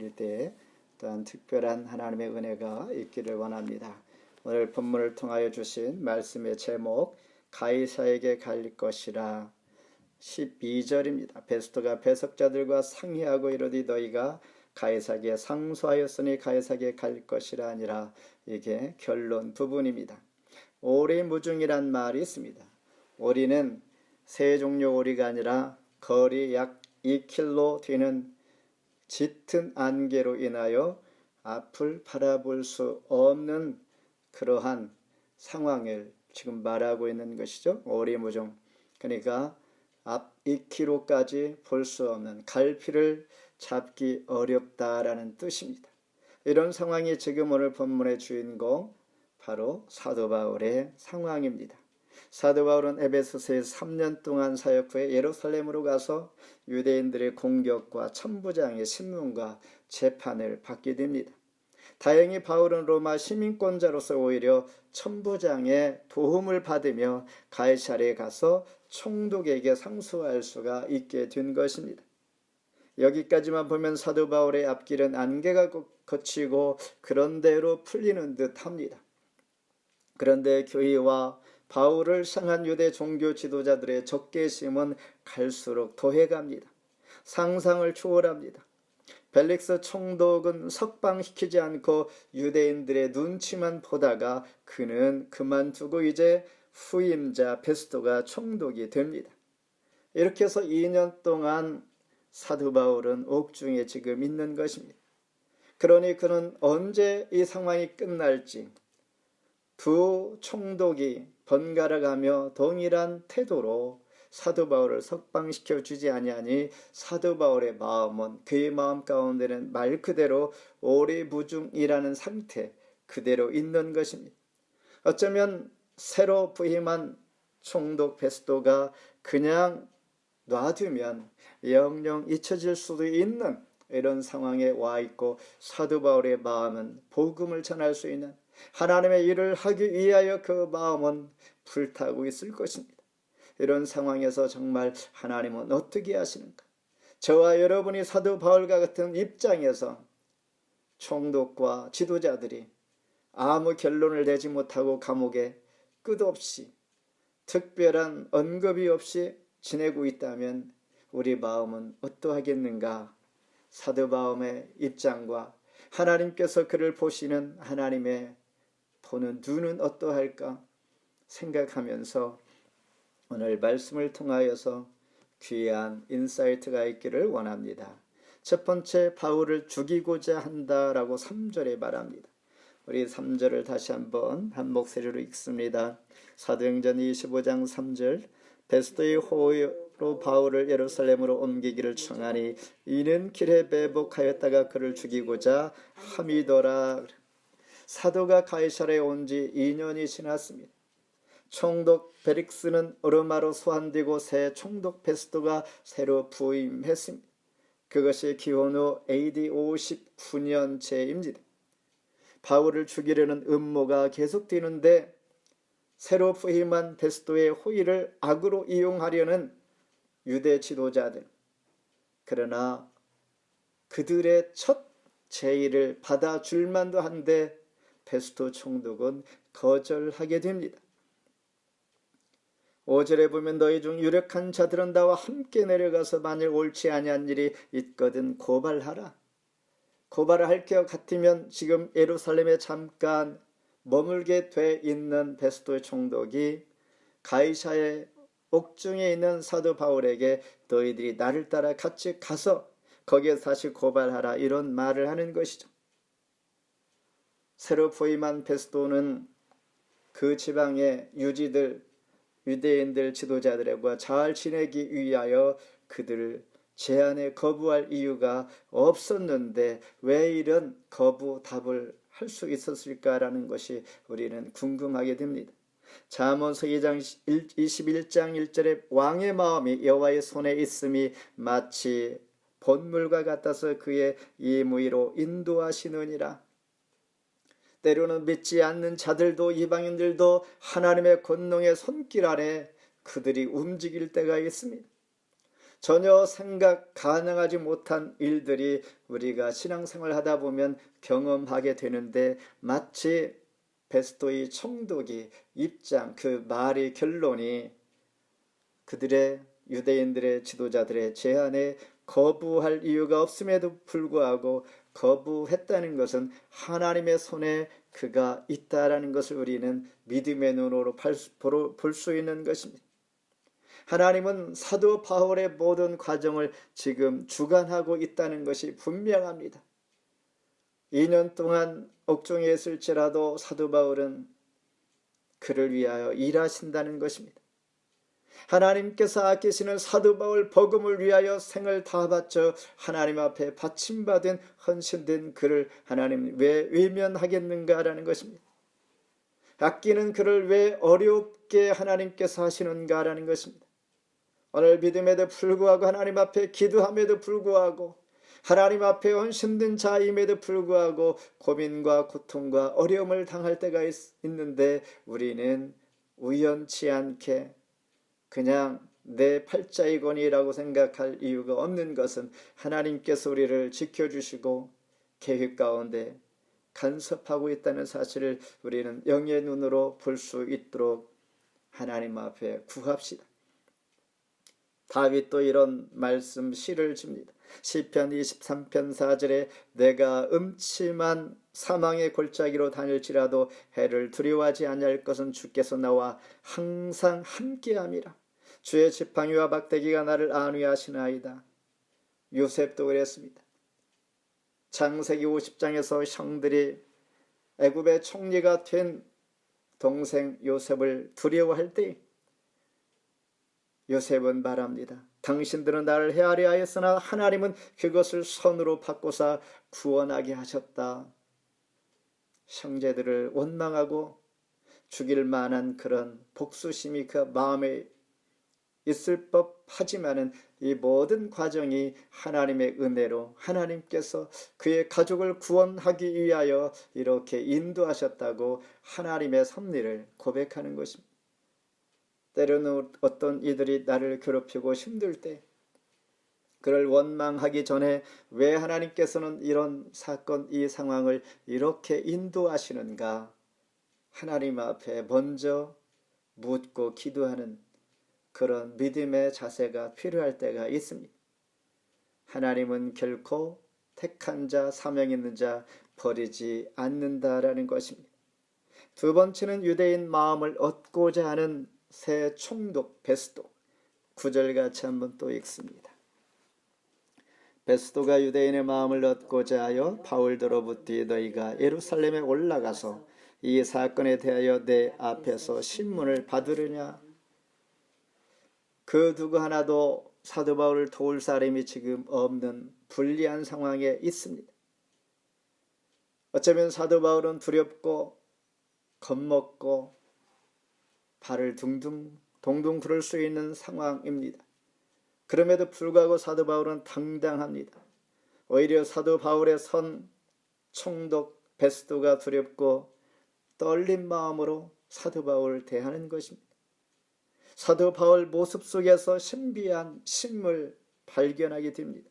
드릴 때 또한 특별한 하나님의 은혜가 있기를 원합니다. 오늘 본문을 통하여 주신 말씀의 제목 가이사에게 갈 것이라 12절입니다. 베스토가 배석자들과 상의하고 이르되 너희가 가이사에게 상소하였으니 가이사에게 갈 것이라 아니라 이게 결론 부분입니다. 오리무중이란 말이 있습니다. 오리는 새 종류 오리가 아니라 거리 약 2km 되는 짙은 안개로 인하여 앞을 바라볼 수 없는 그러한 상황을 지금 말하고 있는 것이죠. 오리무중. 그러니까 앞 2km까지 볼 수 없는 갈피를 잡기 어렵다라는 뜻입니다. 이런 상황이 지금 오늘 본문의 주인공 바로 사도 바울의 상황입니다. 사도 바울은 에베소서에 3년 동안 사역 후에 예루살렘으로 가서 유대인들의 공격과 천부장의 신문과 재판을 받게 됩니다. 다행히 바울은 로마 시민권자로서 오히려 천부장의 도움을 받으며 가이사랴에 가서 총독에게 상소할 수가 있게 된 것입니다. 여기까지만 보면 사도 바울의 앞길은 안개가 거치고 그런 대로 풀리는 듯합니다. 그런데 교회와 바울을 향한 유대 종교 지도자들의 적개심은 갈수록 더해갑니다. 상상을 초월합니다. 벨릭스 총독은 석방시키지 않고 유대인들의 눈치만 보다가 그는 그만두고 이제 후임자 베스토가 총독이 됩니다. 이렇게 해서 2년 동안 사도 바울은 옥중에 지금 있는 것입니다. 그러니 그는 언제 이 상황이 끝날지 두 총독이 번갈아가며 동일한 태도로 사도 바울을 석방시켜 주지 아니하니 사도 바울의 마음은 그의 마음 가운데는 말 그대로 오리무중이라는 상태 그대로 있는 것입니다. 어쩌면 새로 부임한 총독 베스토가 그냥 놔두면 영영 잊혀질 수도 있는 이런 상황에 와 있고 사도 바울의 마음은 복음을 전할 수 있는 하나님의 일을 하기 위하여 그 마음은 불타고 있을 것입니다. 이런 상황에서 정말 하나님은 어떻게 하시는가? 저와 여러분이 사도 바울과 같은 입장에서 총독과 지도자들이 아무 결론을 내지 못하고 감옥에 끝없이 특별한 언급이 없이 지내고 있다면 우리 마음은 어떠하겠는가? 사도 바울의 입장과 하나님께서 그를 보시는 하나님의 보는 눈은 어떠할까 생각하면서 오늘 말씀을 통하여서 귀한 인사이트가 있기를 원합니다. 첫 번째, 바울을 죽이고자 한다라고 3절에 말합니다. 우리 3절을 다시 한번 한 목소리로 읽습니다. 사도행전 25장 3절 베스토의 호의로 바울을 예루살렘으로 옮기기를 청하니 이는 길에 매복하였다가 그를 죽이고자 함이더라. 사도가 가이사랴에 온 지 2년이 지났습니다. 총독 벨릭스는 로마로 소환되고 새 총독 베스토가 새로 부임했습니다. 그것이 기원 후 AD 59년째입니다. 바울을 죽이려는 음모가 계속되는데 새로 부임한 베스토의 호의를 악으로 이용하려는 유대 지도자들, 그러나 그들의 첫 제의를 받아줄 만도 한데 베스토 총독은 거절하게 됩니다. 5절에 보면 너희 중 유력한 자들은 나와 함께 내려가서 만일 옳지 아니한 일이 있거든 고발하라. 고발을 할 것 같으면 지금 예루살렘에 잠깐 머물게 돼 있는 베스토 총독이 가이사의 옥중에 있는 사도 바울에게 너희들이 나를 따라 같이 가서 거기에서 다시 고발하라 이런 말을 하는 것이죠. 새로 부임한 베스토는 그 지방의 유대인들 지도자들과 잘 지내기 위하여 그들을 제안에 거부할 이유가 없었는데 왜 이런 거부 답을 할 수 있었을까라는 것이 우리는 궁금하게 됩니다. 잠언서 2장 21장 1절에 왕의 마음이 여호와의 손에 있음이 마치 본물과 같아서 그의 임의로 인도하시느니라. 때로는 믿지 않는 자들도 이방인들도 하나님의 권능의 손길 아래 그들이 움직일 때가 있습니다. 전혀 생각 가능하지 못한 일들이 우리가 신앙생활 하다 보면 경험하게 되는데, 마치 베스토의 총독이 입장, 그 말의 결론이 그들의 유대인들의 지도자들의 제안에 거부할 이유가 없음에도 불구하고 거부했다는 것은 하나님의 손에 그가 있다라는 것을 우리는 믿음의 눈으로 볼 수 있는 것입니다. 하나님은 사도 바울의 모든 과정을 지금 주관하고 있다는 것이 분명합니다. 2년 동안 옥중에 있을지라도 사도 바울은 그를 위하여 일하신다는 것입니다. 하나님께서 아끼시는 사도 바울 복음을 위하여 생을 다 바쳐 하나님 앞에 바침받은 헌신된 그를 하나님 왜 외면하겠는가라는 것입니다. 아끼는 그를 왜 어렵게 하나님께서 하시는가라는 것입니다. 오늘 믿음에도 불구하고, 하나님 앞에 기도함에도 불구하고, 하나님 앞에 헌신된 자임에도 불구하고 고민과 고통과 어려움을 당할 때가 있는데, 우리는 우연치 않게 그냥 내 팔자이거니라고 생각할 이유가 없는 것은 하나님께서 우리를 지켜주시고 계획 가운데 간섭하고 있다는 사실을 우리는 영의 눈으로 볼 수 있도록 하나님 앞에 구합시다. 다윗도 이런 말씀 시를 줍니다. 시편 23편 4절에 내가 음침한 사망의 골짜기로 다닐지라도 해를 두려워하지 아니할 것은 주께서 나와 항상 함께함이라. 주의 지팡이와 막대기가 나를 안위하시나이다. 요셉도 그랬습니다. 창세기 50장에서 형들이 애굽의 총리가 된 동생 요셉을 두려워할 때 요셉은 말합니다. 당신들은 나를 헤아려 하였으나 하나님은 그것을 선으로 바꾸사 구원하게 하셨다. 형제들을 원망하고 죽일 만한 그런 복수심이 그 마음에 있을 법하지만은 이 모든 과정이 하나님의 은혜로 하나님께서 그의 가족을 구원하기 위하여 이렇게 인도하셨다고 하나님의 섭리를 고백하는 것입니다. 때로는 어떤 이들이 나를 괴롭히고 힘들 때 그를 원망하기 전에 왜 하나님께서는 이런 사건, 이 상황을 이렇게 인도하시는가, 하나님 앞에 먼저 묻고 기도하는 그런 믿음의 자세가 필요할 때가 있습니다. 하나님은 결코 택한 자, 사명 있는 자 버리지 않는다라는 것입니다. 두 번째는 유대인 마음을 얻고자 하는 새 총독 베스도. 9절 같이 한번 또 읽습니다. 베스도가 유대인의 마음을 얻고자 하여 바울더러부터 너희가 예루살렘에 올라가서 이 사건에 대하여 내 앞에서 신문을 받으느냐. 그 누구 하나도 사도 바울을 도울 사람이 지금 없는 불리한 상황에 있습니다. 어쩌면 사도 바울은 두렵고 겁먹고 발을 동동 구를 수 있는 상황입니다. 그럼에도 불구하고 사도 바울은 당당합니다. 오히려 사도 바울의 선 총독 베스도가 두렵고 떨린 마음으로 사도 바울을 대하는 것입니다. 사도 바울 모습 속에서 신비한 신을 발견하게 됩니다.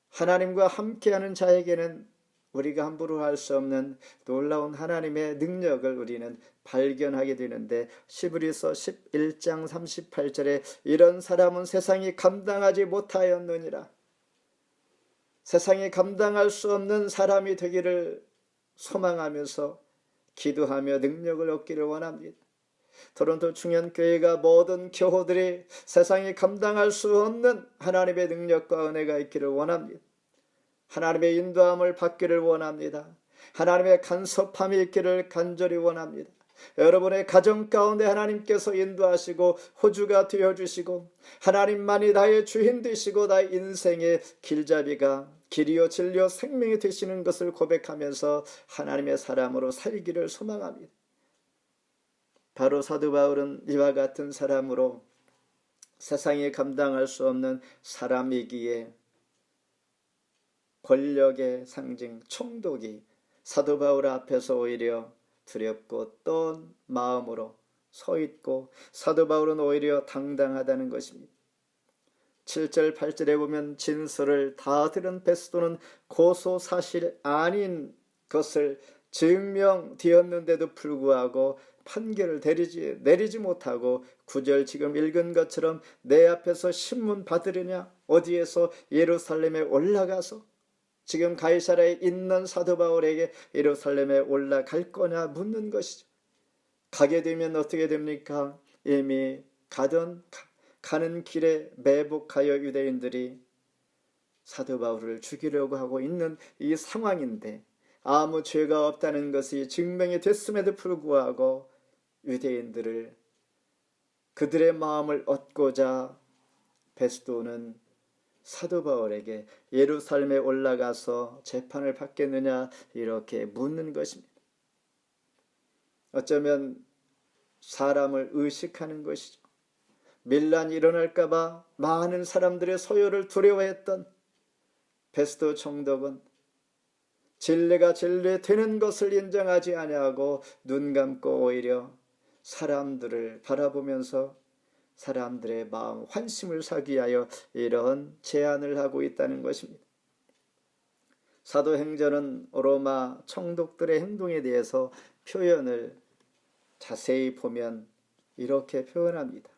하나님과 함께하는 자에게는 우리가 함부로 할 수 없는 놀라운 하나님의 능력을 우리는 발견하게 되는데, 시브리서 11장 38절에 이런 사람은 세상이 감당하지 못하였느니라. 세상이 감당할 수 없는 사람이 되기를 소망하면서 기도하며 능력을 얻기를 원합니다. 토론토 충현교회가 모든 교우들이 세상이 감당할 수 없는 하나님의 능력과 은혜가 있기를 원합니다. 하나님의 인도함을 받기를 원합니다. 하나님의 간섭함이 있기를 간절히 원합니다. 여러분의 가정 가운데 하나님께서 인도하시고 호주가 되어주시고 하나님만이 나의 주인 되시고 나의 인생의 길잡이가 길이요 진리요 생명이 되시는 것을 고백하면서 하나님의 사람으로 살기를 소망합니다. 바로 사도 바울은 이와 같은 사람으로 세상이 감당할 수 없는 사람이기에 권력의 상징 총독이 사도 바울 앞에서 오히려 두렵고 떤 마음으로 서 있고, 사도 바울은 오히려 당당하다는 것입니다. 7절 8절에 보면 진술을 다 들은 베스도는 고소 사실 아닌 것을 증명되었는데도 불구하고 판결을 내리지 못하고 9절 지금 읽은 것처럼 내 앞에서 신문 받으려냐, 어디에서 예루살렘에 올라가서 지금 가이사랴에 있는 사도 바울에게 예루살렘에 올라갈 거냐 묻는 것이죠. 가게 되면 어떻게 됩니까? 이미 가는 길에 매복하여 유대인들이 사도 바울을 죽이려고 하고 있는 이 상황인데, 아무 죄가 없다는 것이 증명이 됐음에도 불구하고 유대인들을, 그들의 마음을 얻고자 베스도는 사도 바울에게 예루살렘에 올라가서 재판을 받겠느냐 이렇게 묻는 것입니다. 어쩌면 사람을 의식하는 것이죠. 밀란이 일어날까봐 많은 사람들의 소요를 두려워했던 베스도 총독은 진리가 진리 되는 것을 인정하지 아니하고 눈 감고 오히려 사람들을 바라보면서 사람들의 마음 환심을 사기 위하여 이런 제안을 하고 있다는 것입니다. 사도행전은 로마 총독들의 행동에 대해서 표현을 자세히 보면 이렇게 표현합니다.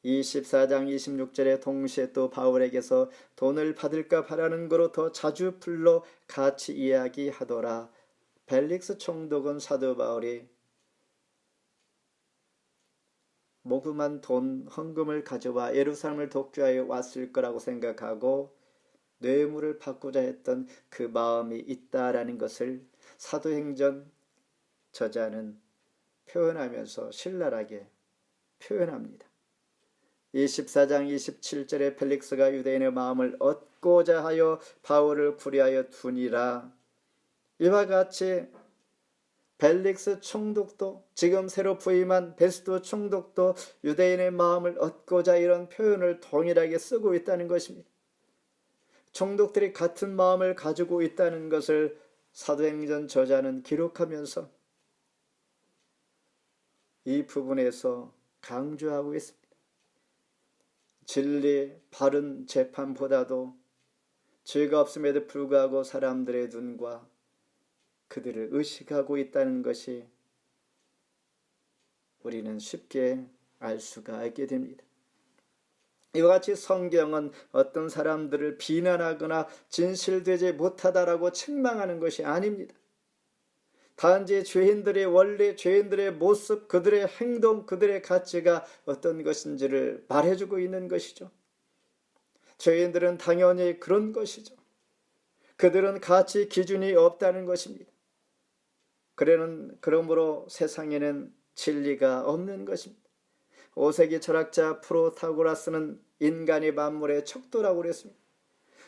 24장 26절에 동시에 또 바울에게서 돈을 받을까 바라는 거로 더 자주 불러 같이 이야기하더라. 벨릭스 총독은 사도 바울이 모금한 돈 헌금을 가져와 예루살렘을 독주하여 왔을 거라고 생각하고 뇌물을 받고자 했던 그 마음이 있다라는 것을 사도행전 저자는 표현하면서 신랄하게 표현합니다. 24장 27절에 펠릭스가 유대인의 마음을 얻고자 하여 바울을 구리하여 두니라. 이와 같이 벨릭스 총독도, 지금 새로 부임한 베스도 총독도 유대인의 마음을 얻고자 이런 표현을 동일하게 쓰고 있다는 것입니다. 총독들이 같은 마음을 가지고 있다는 것을 사도행전 저자는 기록하면서 이 부분에서 강조하고 있습니다. 진리, 바른 재판보다도 죄가 없음에도 불구하고 사람들의 눈과 그들을 의식하고 있다는 것이 우리는 쉽게 알 수가 있게 됩니다. 이와 같이 성경은 어떤 사람들을 비난하거나 진실되지 못하다라고 책망하는 것이 아닙니다. 단지 죄인들의 원리, 죄인들의 모습, 그들의 행동, 그들의 가치가 어떤 것인지를 말해주고 있는 것이죠. 죄인들은 당연히 그런 것이죠. 그들은 가치 기준이 없다는 것입니다. 그러므로 세상에는 진리가 없는 것입니다. 5세기 철학자 프로타고라스는 인간이 만물의 척도라고 그랬습니다.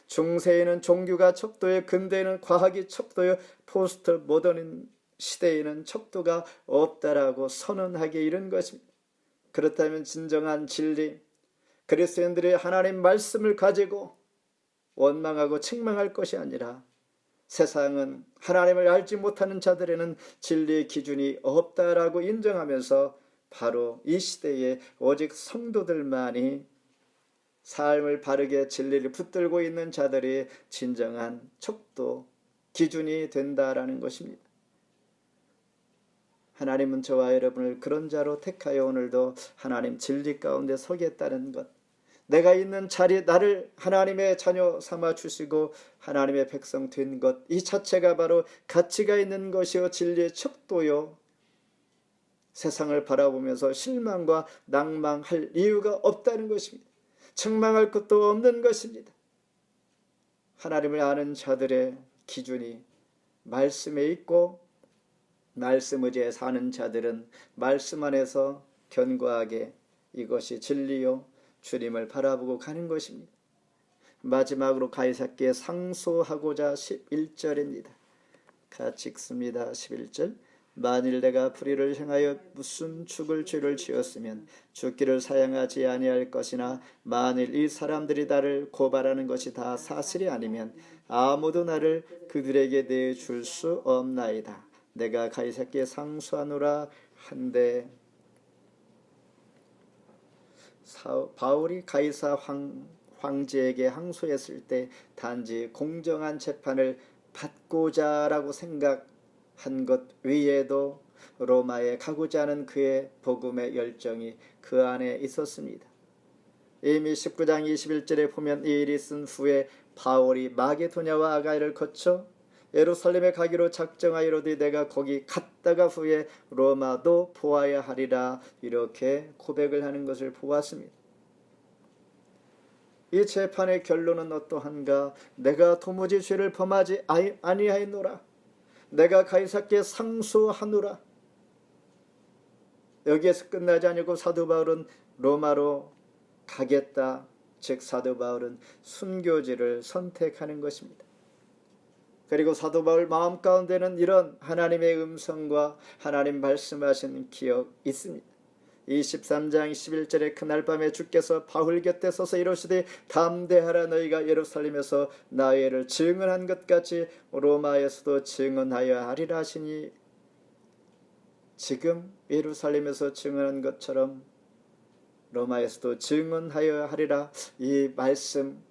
중세에는 종교가 척도요, 근대에는 과학이 척도요, 포스트 모더닌 시대에는 척도가 없다라고 선언하게 이른 것입니다. 그렇다면 진정한 진리, 그리스도인들이 하나님 말씀을 가지고 원망하고 책망할 것이 아니라 세상은 하나님을 알지 못하는 자들에는 진리의 기준이 없다라고 인정하면서 바로 이 시대에 오직 성도들만이 삶을 바르게 진리를 붙들고 있는 자들이 진정한 척도, 기준이 된다라는 것입니다. 하나님은 저와 여러분을 그런 자로 택하여 오늘도 하나님 진리 가운데 서겠다는 것, 내가 있는 자리, 나를 하나님의 자녀 삼아 주시고 하나님의 백성 된 것, 이 자체가 바로 가치가 있는 것이요 진리의 척도요, 세상을 바라보면서 실망과 낭망할 이유가 없다는 것입니다. 책망할 것도 없는 것입니다. 하나님을 아는 자들의 기준이 말씀에 있고 말씀 의지에 사는 자들은 말씀 안에서 견고하게 이것이 진리요 주님을 바라보고 가는 것입니다. 마지막으로 가이사랴에 상소하고자 11절입니다. 같이 읽습니다. 11절. 만일 내가 불의를 행하여 무슨 죽을 죄를 지었으면 죽기를 사양하지 아니할 것이나 만일 이 사람들이 나를 고발하는 것이 다 사실이 아니면 아무도 나를 그들에게 내줄 수 없나이다. 내가 가이사랴에 상소하노라 한데 바울이 가이사 황제에게 항소했을 때 단지 공정한 재판을 받고자라고 생각한 것 외에도 로마에 가고자 하는 그의 복음의 열정이 그 안에 있었습니다. 이미 19장 21절에 보면 이 일이 있은 후에 바울이 마게도냐와 아가야를 거쳐 예루살렘에 가기로 작정하여로되 내가 거기 갔다가 후에 로마도 보아야 하리라 이렇게 고백을 하는 것을 보았습니다. 이 재판의 결론은 어떠한가? 내가 도무지 죄를 범하지 아니하였노라. 내가 가이사께 상소하노라. 여기에서 끝나지 아니고 사도 바울은 로마로 가겠다. 즉 사도 바울은 순교지를 선택하는 것입니다. 그리고 사도 바울 마음 가운데는 이런 하나님의 음성과 하나님 말씀하시는 기억 있습니다. 23장 11절에 그날 밤에 주께서 바울 곁에 서서 이르시되 담대하라. 너희가 예루살렘에서 나의 일을 증언한 것 같이 로마에서도 증언하여 하리라 하시니, 지금 예루살렘에서 증언한 것처럼 로마에서도 증언하여 하리라. 이 말씀,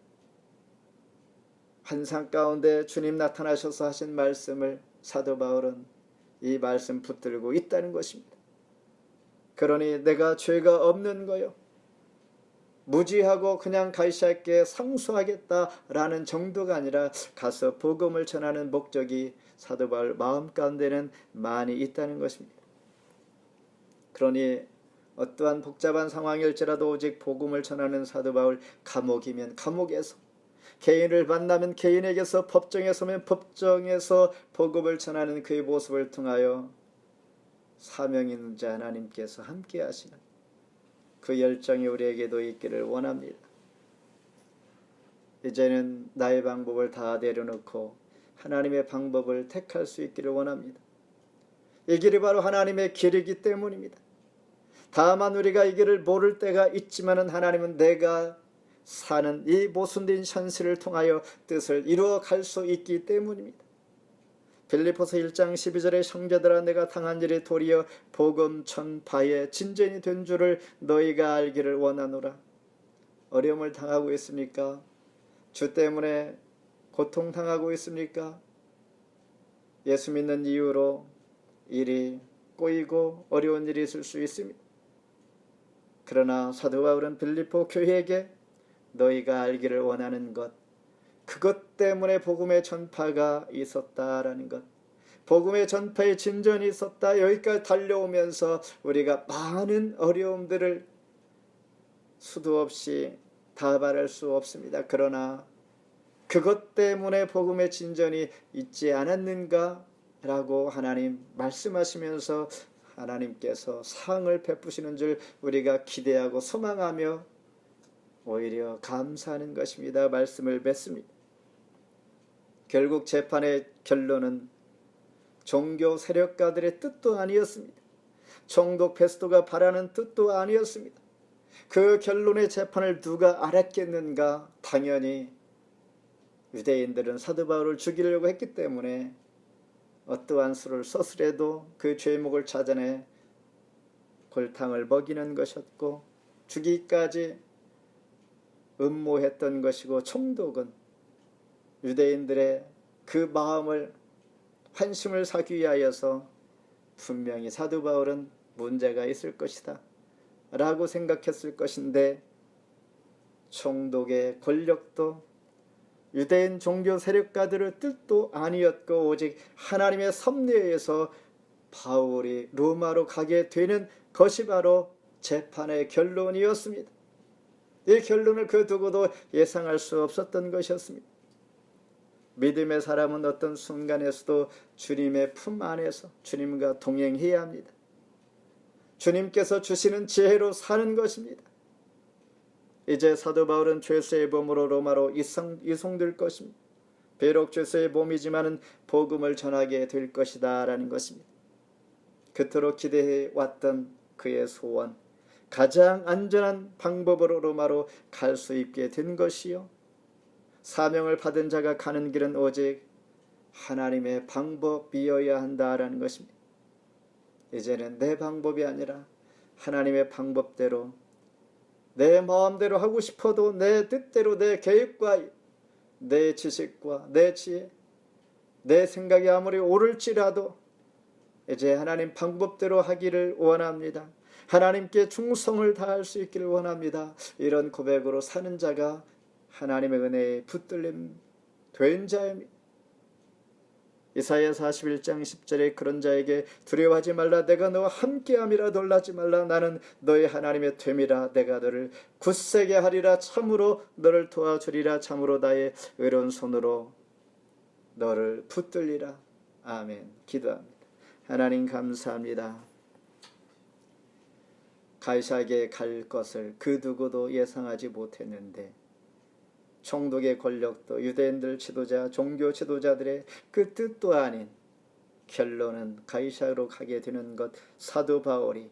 환상 가운데 주님 나타나셔서 하신 말씀을 사도 바울은 이 말씀 붙들고 있다는 것입니다. 그러니 내가 죄가 없는 거요, 무지하고 그냥 가이사에게 상소하겠다라는 정도가 아니라 가서 복음을 전하는 목적이 사도 바울 마음 가운데는 많이 있다는 것입니다. 그러니 어떠한 복잡한 상황일지라도 오직 복음을 전하는 사도 바울, 감옥이면 감옥에서, 개인을 만나면 개인에게서, 법정에 서면 법정에서 복음을 전하는 그의 모습을 통하여 사명 있는 자 하나님께서 함께 하시는 그 열정이 우리에게도 있기를 원합니다. 이제는 나의 방법을 다 내려놓고 하나님의 방법을 택할 수 있기를 원합니다. 이 길이 바로 하나님의 길이기 때문입니다. 다만 우리가 이 길을 모를 때가 있지만은 하나님은 내가 사는 이 모순된 현실을 통하여 뜻을 이루어 갈 수 있기 때문입니다. 빌립보서 1장 12절에 형제들아 내가 당한 일이 도리어 복음 전파의 진전이 된 줄을 너희가 알기를 원하노라. 어려움을 당하고 있습니까? 주 때문에 고통당하고 있습니까? 예수 믿는 이유로 일이 꼬이고 어려운 일이 있을 수 있습니다. 그러나 사도 바울은 빌립보 교회에게 너희가 알기를 원하는 것, 그것 때문에 복음의 전파가 있었다라는 것, 복음의 전파의 진전이 있었다. 여기까지 달려오면서 우리가 많은 어려움들을 수도 없이 다 말할 수 없습니다. 그러나 그것 때문에 복음의 진전이 있지 않았는가 라고 하나님 말씀하시면서 하나님께서 상을 베푸시는 줄 우리가 기대하고 소망하며 오히려 감사하는 것입니다. 말씀을 맺습니다. 결국 재판의 결론은 종교 세력가들의 뜻도 아니었습니다. 총독 베스토가 바라는 뜻도 아니었습니다. 그 결론의 재판을 누가 알았겠는가? 당연히 유대인들은 사도 바울을 죽이려고 했기 때문에 어떠한 수를 썼으래도 그 죄목을 찾아내 골탕을 먹이는 것이었고 죽이기까지 음모했던 것이고, 총독은 유대인들의 그 마음을, 환심을 사기 위하여서 분명히 사도 바울은 문제가 있을 것이다 라고 생각했을 것인데, 총독의 권력도 유대인 종교 세력가들의 뜻도 아니었고 오직 하나님의 섭리에서 바울이 로마로 가게 되는 것이 바로 재판의 결론이었습니다. 이 결론을 그 누구도 예상할 수 없었던 것이었습니다. 믿음의 사람은 어떤 순간에서도 주님의 품 안에서 주님과 동행해야 합니다. 주님께서 주시는 지혜로 사는 것입니다. 이제 사도 바울은 죄수의 몸으로 로마로 이송될 것입니다. 비록 죄수의 몸이지만은 복음을 전하게 될 것이다 라는 것입니다. 그토록 기대해 왔던 그의 소원, 가장 안전한 방법으로 로마로 갈 수 있게 된 것이요, 사명을 받은 자가 가는 길은 오직 하나님의 방법이어야 한다라는 것입니다. 이제는 내 방법이 아니라 하나님의 방법대로 내 마음대로 하고 싶어도 내 뜻대로 내 계획과 내 지식과 내 지혜, 내 생각이 아무리 옳을지라도 이제 하나님 방법대로 하기를 원합니다. 하나님께 충성을 다할 수 있기를 원합니다. 이런 고백으로 사는 자가 하나님의 은혜에 붙들림 된 자입니다. 이사야 41장 10절에 그런 자에게 두려워하지 말라. 내가 너와 함께함이라. 놀라지 말라. 나는 너의 하나님의 됨이라. 내가 너를 굳세게 하리라. 참으로 너를 도와주리라. 참으로 나의 의로운 손으로 너를 붙들리라. 아멘. 기도합니다. 하나님 감사합니다. 가이사에게 갈 것을 그 누구도 예상하지 못했는데 총독의 권력도 유대인들 지도자, 종교 지도자들의 그 뜻도 아닌 결론은 가이사로 가게 되는 것. 사도 바울이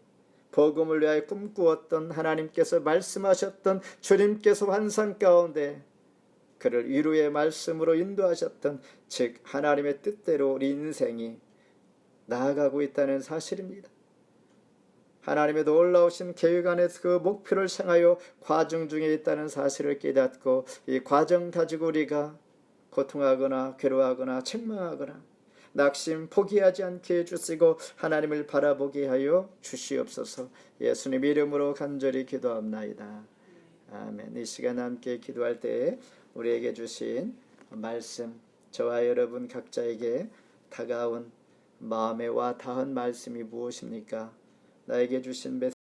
복음을 위하여 꿈꾸었던 하나님께서 말씀하셨던 주님께서 환상 가운데 그를 위로의 말씀으로 인도하셨던 즉 하나님의 뜻대로 우리 인생이 나아가고 있다는 사실입니다. 하나님의 놀라우신 계획 안에서 그 목표를 향하여 과정 중에 있다는 사실을 깨닫고 이 과정 가지고 우리가 고통하거나 괴로워하거나 책망하거나 낙심 포기하지 않게 해주시고 하나님을 바라보게 하여 주시옵소서. 예수님 이름으로 간절히 기도합나이다. 아멘. 이 시간 함께 기도할 때에 우리에게 주신 말씀, 저와 여러분 각자에게 다가온 마음에 와 닿은 말씀이 무엇입니까? 나에게 주신